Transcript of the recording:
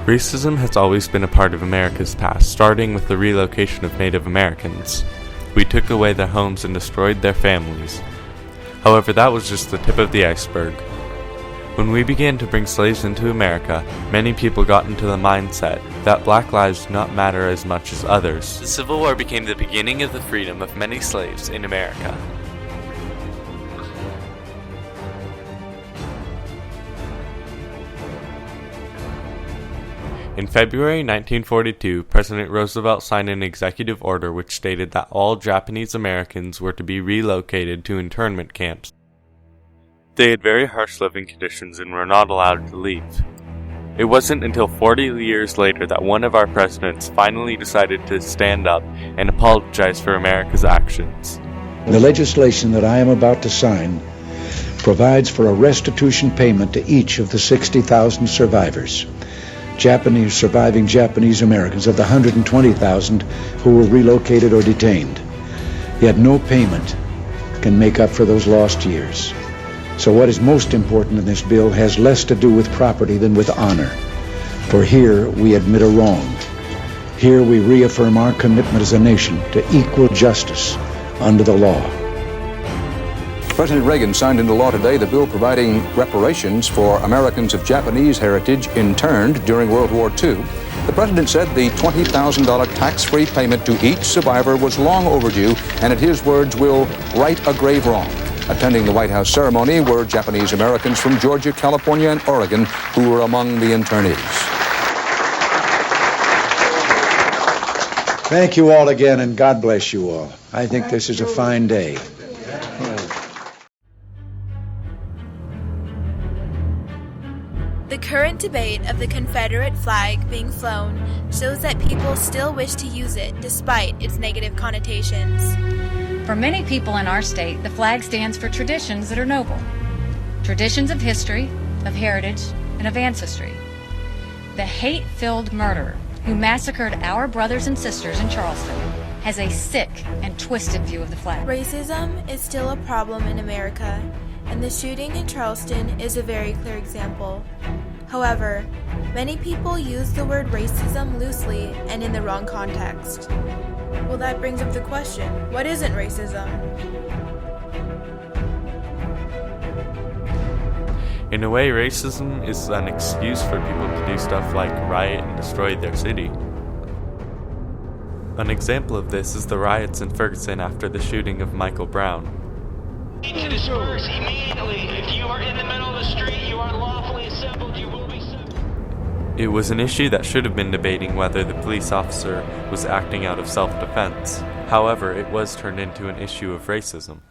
Racism has always been a part of America's past, starting with the relocation of Native Americans. We took away their homes and destroyed their families. However, that was just the tip of the iceberg. When we began to bring slaves into America, many people got into the mindset that black lives do not matter as much as others. The Civil War became the beginning of the freedom of many slaves in America. In February 1942, President Roosevelt signed an executive order which stated that all Japanese Americans were to be relocated to internment camps. They had very harsh living conditions and were not allowed to leave. It wasn't until 40 years later that one of our presidents finally decided to stand up and apologize for America's actions. The legislation that I am about to sign provides for a restitution payment to each of the 60,000 survivors. Surviving Japanese Americans of the 120,000 who were relocated or detained. Yet no payment can make up for those lost years. So what is most important in this bill has less to do with property than with honor. For here we admit a wrong. Here we reaffirm our commitment as a nation to equal justice under the law. President Reagan signed into law today the bill providing reparations for Americans of Japanese heritage interned during World War II. The president said the $20,000 tax-free payment to each survivor was long overdue and, in his words, will right a grave wrong. Attending the White House ceremony were Japanese Americans from Georgia, California, and Oregon who were among the internees. Thank you all again, and God bless you all. I think this is a fine day. The current debate of the Confederate flag being flown shows that people still wish to use it despite its negative connotations. For many people in our state, the flag stands for traditions that are noble. Traditions of history, of heritage, and of ancestry. The hate-filled murderer who massacred our brothers and sisters in Charleston has a sick and twisted view of the flag. Racism is still a problem in America, and the shooting in Charleston is a very clear example. However, many people use the word racism loosely and in the wrong context. Well, that brings up the question, what isn't racism? In a way, racism is an excuse for people to do stuff like riot and destroy their city. An example of this is the riots in Ferguson after the shooting of Michael Brown. To disperse immediately. If you are in the middle of the street, you are lawfully assembled, you will be assembled. It was an issue that should have been debating whether the police officer was acting out of self-defense. However, it was turned into an issue of racism.